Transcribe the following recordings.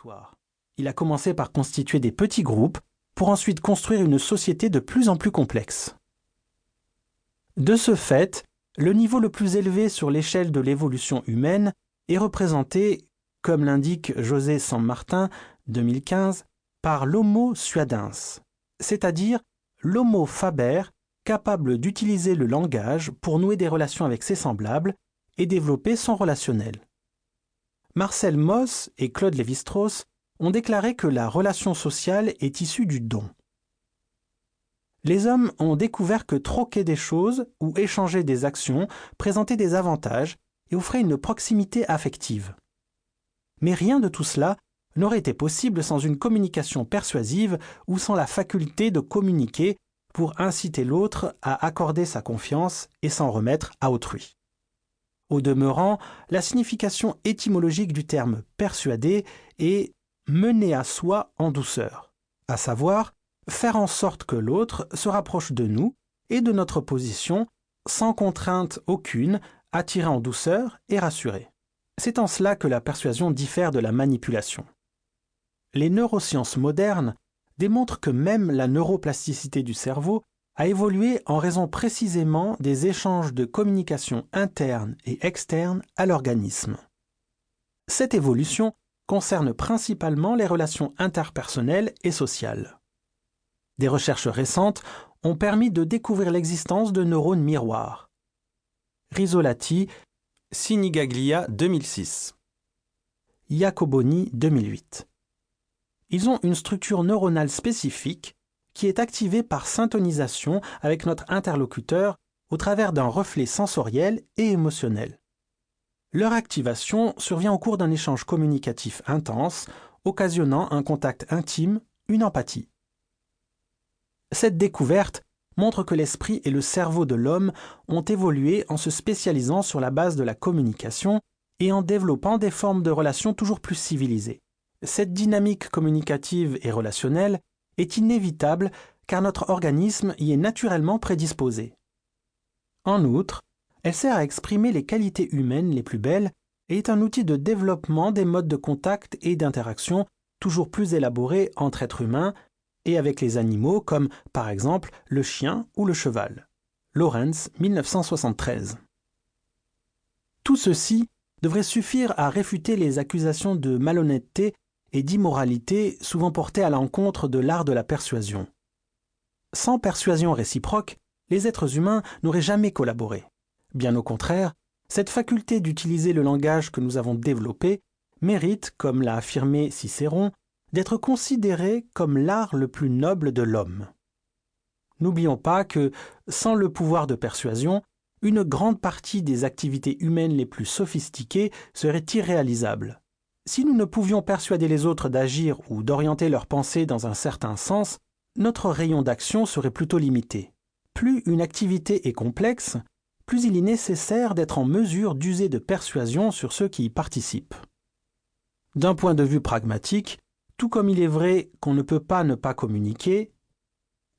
territoire. Il a commencé par constituer des petits groupes pour ensuite construire une société de plus en plus complexe. De ce fait, le niveau le plus élevé sur l'échelle de l'évolution humaine est représenté, comme l'indique José San Martin, 2015, par l'Homo suadens, c'est-à-dire l'Homo faber capable d'utiliser le langage pour nouer des relations avec ses semblables et développer son relationnel. Marcel Mauss et Claude Lévi-Strauss ont déclaré que la relation sociale est issue du don. Les hommes ont découvert que troquer des choses ou échanger des actions présentait des avantages et offrait une proximité affective. Mais rien de tout cela n'aurait été possible sans une communication persuasive ou sans la faculté de communiquer pour inciter l'autre à accorder sa confiance et s'en remettre à autrui. Au demeurant, la signification étymologique du terme « persuader » est « mener à soi en douceur », à savoir faire en sorte que l'autre se rapproche de nous et de notre position sans contrainte aucune, attiré en douceur et rassuré. C'est en cela que la persuasion diffère de la manipulation. Les neurosciences modernes démontrent que même la neuroplasticité du cerveau a évolué en raison précisément des échanges de communication interne et externe à l'organisme. Cette évolution concerne principalement les relations interpersonnelles et sociales. Des recherches récentes ont permis de découvrir l'existence de neurones miroirs. Risolati, Sinigaglia 2006, Iacoboni 2008. Ils ont une structure neuronale spécifique qui est activée par syntonisation avec notre interlocuteur au travers d'un reflet sensoriel et émotionnel. Leur activation survient au cours d'un échange communicatif intense, occasionnant un contact intime, une empathie. Cette découverte montre que l'esprit et le cerveau de l'homme ont évolué en se spécialisant sur la base de la communication et en développant des formes de relations toujours plus civilisées. Cette dynamique communicative et relationnelle est inévitable car notre organisme y est naturellement prédisposé. En outre, elle sert à exprimer les qualités humaines les plus belles et est un outil de développement des modes de contact et d'interaction toujours plus élaborés entre êtres humains et avec les animaux comme par exemple le chien ou le cheval. Lawrence, 1973. Tout ceci devrait suffire à réfuter les accusations de malhonnêteté et d'immoralité souvent portées à l'encontre de l'art de la persuasion. Sans persuasion réciproque, les êtres humains n'auraient jamais collaboré. Bien au contraire, cette faculté d'utiliser le langage que nous avons développé mérite, comme l'a affirmé Cicéron, d'être considérée comme l'art le plus noble de l'homme. N'oublions pas que, sans le pouvoir de persuasion, une grande partie des activités humaines les plus sophistiquées seraient irréalisables. Si nous ne pouvions persuader les autres d'agir ou d'orienter leurs pensées dans un certain sens, notre rayon d'action serait plutôt limité. Plus une activité est complexe, plus il est nécessaire d'être en mesure d'user de persuasion sur ceux qui y participent. D'un point de vue pragmatique, tout comme il est vrai qu'on ne peut pas ne pas communiquer,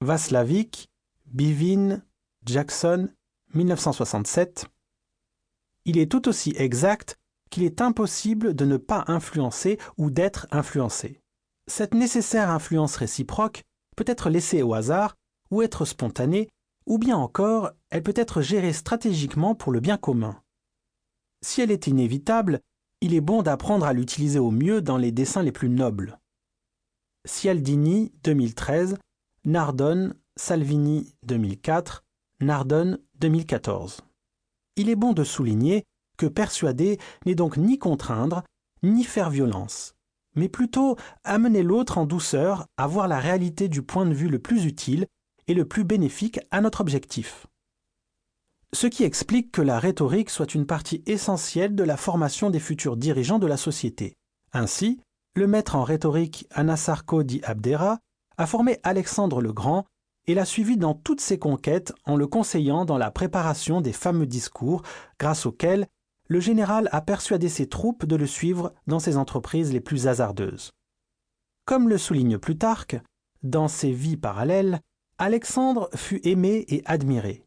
Václavic, Bivin, Jackson, 1967, il est tout aussi exact qu'il est impossible de ne pas influencer ou d'être influencé. Cette nécessaire influence réciproque peut être laissée au hasard ou être spontanée, ou bien encore, elle peut être gérée stratégiquement pour le bien commun. Si elle est inévitable, il est bon d'apprendre à l'utiliser au mieux dans les desseins les plus nobles. Cialdini, 2013, Nardone, Salvini, 2004, Nardone, 2014. Il est bon de souligner que persuader n'est donc ni contraindre, ni faire violence, mais plutôt amener l'autre en douceur à voir la réalité du point de vue le plus utile et le plus bénéfique à notre objectif. Ce qui explique que la rhétorique soit une partie essentielle de la formation des futurs dirigeants de la société. Ainsi, le maître en rhétorique Anassarko di Abdera a formé Alexandre le Grand et l'a suivi dans toutes ses conquêtes en le conseillant dans la préparation des fameux discours grâce auxquels le général a persuadé ses troupes de le suivre dans ses entreprises les plus hasardeuses. Comme le souligne Plutarque, dans ses vies parallèles, Alexandre fut aimé et admiré.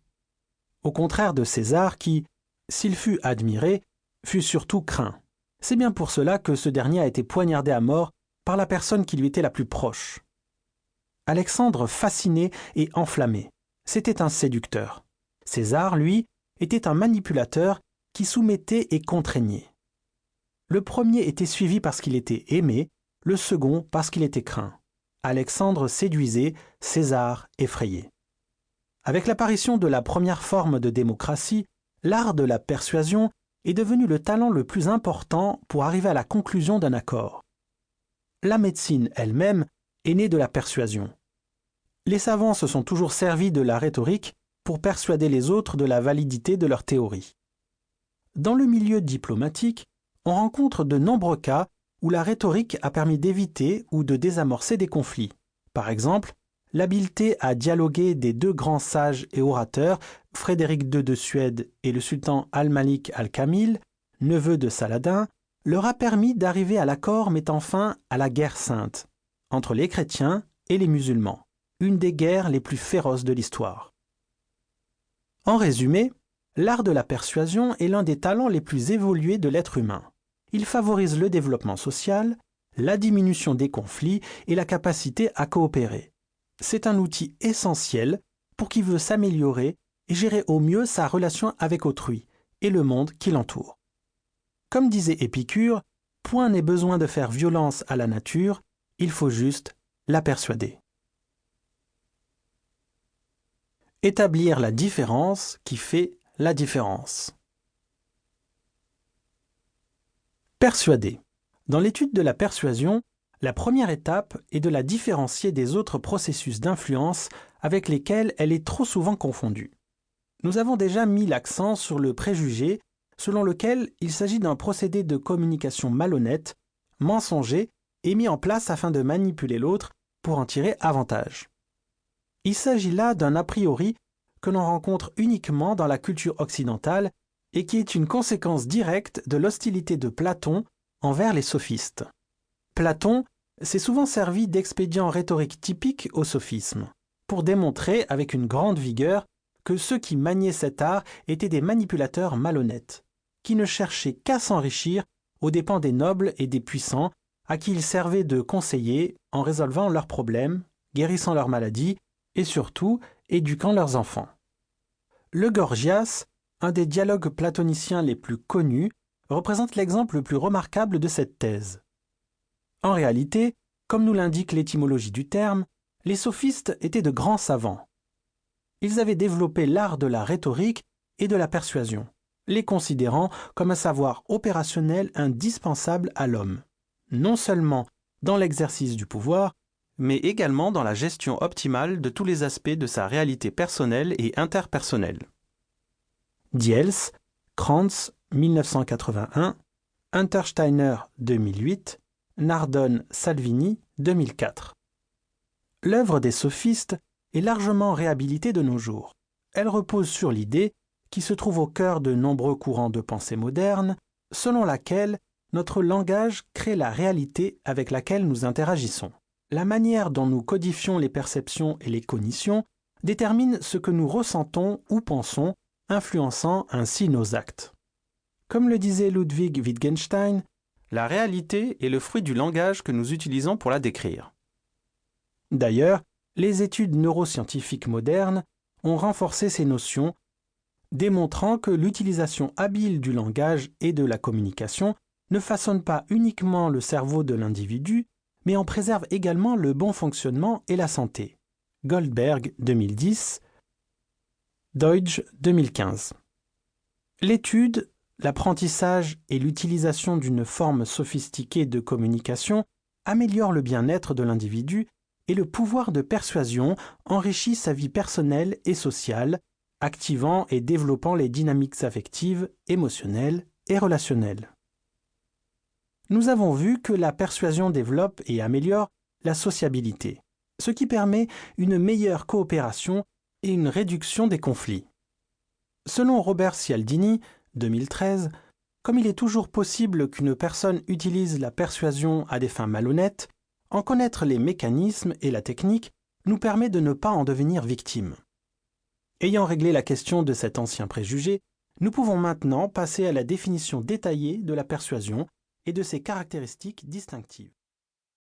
Au contraire de César qui, s'il fut admiré, fut surtout craint. C'est bien pour cela que ce dernier a été poignardé à mort par la personne qui lui était la plus proche. Alexandre fascinait et enflammait. C'était un séducteur. César, lui, était un manipulateur qui soumettait et contraignait. Le premier était suivi parce qu'il était aimé, le second parce qu'il était craint. Alexandre séduisait, César effrayait. Avec l'apparition de la première forme de démocratie, l'art de la persuasion est devenu le talent le plus important pour arriver à la conclusion d'un accord. La médecine elle-même est née de la persuasion. Les savants se sont toujours servis de la rhétorique pour persuader les autres de la validité de leur théorie. Dans le milieu diplomatique, on rencontre de nombreux cas où la rhétorique a permis d'éviter ou de désamorcer des conflits. Par exemple, l'habileté à dialoguer des deux grands sages et orateurs, Frédéric II de Suède et le sultan Al-Malik Al-Kamil, neveu de Saladin, leur a permis d'arriver à l'accord mettant fin à la guerre sainte entre les chrétiens et les musulmans, une des guerres les plus féroces de l'histoire. En résumé, l'art de la persuasion est l'un des talents les plus évolués de l'être humain. Il favorise le développement social, la diminution des conflits et la capacité à coopérer. C'est un outil essentiel pour qui veut s'améliorer et gérer au mieux sa relation avec autrui et le monde qui l'entoure. Comme disait Épicure, point n'est besoin de faire violence à la nature, il faut juste la persuader. Établir la différence qui fait la différence. Persuader. Dans l'étude de la persuasion, la première étape est de la différencier des autres processus d'influence avec lesquels elle est trop souvent confondue. Nous avons déjà mis l'accent sur le préjugé, selon lequel il s'agit d'un procédé de communication malhonnête, mensonger et mis en place afin de manipuler l'autre pour en tirer avantage. Il s'agit là d'un a priori que l'on rencontre uniquement dans la culture occidentale et qui est une conséquence directe de l'hostilité de Platon envers les sophistes. Platon s'est souvent servi d'expédients rhétoriques typiques au sophisme, pour démontrer avec une grande vigueur que ceux qui maniaient cet art étaient des manipulateurs malhonnêtes, qui ne cherchaient qu'à s'enrichir aux dépens des nobles et des puissants, à qui ils servaient de conseillers en résolvant leurs problèmes, guérissant leurs maladies et surtout éduquant leurs enfants. Le Gorgias, un des dialogues platoniciens les plus connus, représente l'exemple le plus remarquable de cette thèse. En réalité, comme nous l'indique l'étymologie du terme, les sophistes étaient de grands savants. Ils avaient développé l'art de la rhétorique et de la persuasion, les considérant comme un savoir opérationnel indispensable à l'homme, non seulement dans l'exercice du pouvoir, mais également dans la gestion optimale de tous les aspects de sa réalité personnelle et interpersonnelle. Diels, Krantz, 1981, Untersteiner, 2008, Nardone, Salvini, 2004. L'œuvre des sophistes est largement réhabilitée de nos jours. Elle repose sur l'idée, qui se trouve au cœur de nombreux courants de pensée modernes, selon laquelle notre langage crée la réalité avec laquelle nous interagissons. La manière dont nous codifions les perceptions et les cognitions détermine ce que nous ressentons ou pensons, influençant ainsi nos actes. Comme le disait Ludwig Wittgenstein, la réalité est le fruit du langage que nous utilisons pour la décrire. D'ailleurs, les études neuroscientifiques modernes ont renforcé ces notions, démontrant que l'utilisation habile du langage et de la communication ne façonne pas uniquement le cerveau de l'individu, mais en préserve également le bon fonctionnement et la santé. Goldberg, 2010, Deutsch, 2015. L'étude, l'apprentissage et l'utilisation d'une forme sophistiquée de communication améliorent le bien-être de l'individu et le pouvoir de persuasion enrichit sa vie personnelle et sociale, activant et développant les dynamiques affectives, émotionnelles et relationnelles. Nous avons vu que la persuasion développe et améliore la sociabilité, ce qui permet une meilleure coopération et une réduction des conflits. Selon Robert Cialdini, 2013, comme il est toujours possible qu'une personne utilise la persuasion à des fins malhonnêtes, en connaître les mécanismes et la technique nous permet de ne pas en devenir victime. Ayant réglé la question de cet ancien préjugé, nous pouvons maintenant passer à la définition détaillée de la persuasion et de ses caractéristiques distinctives.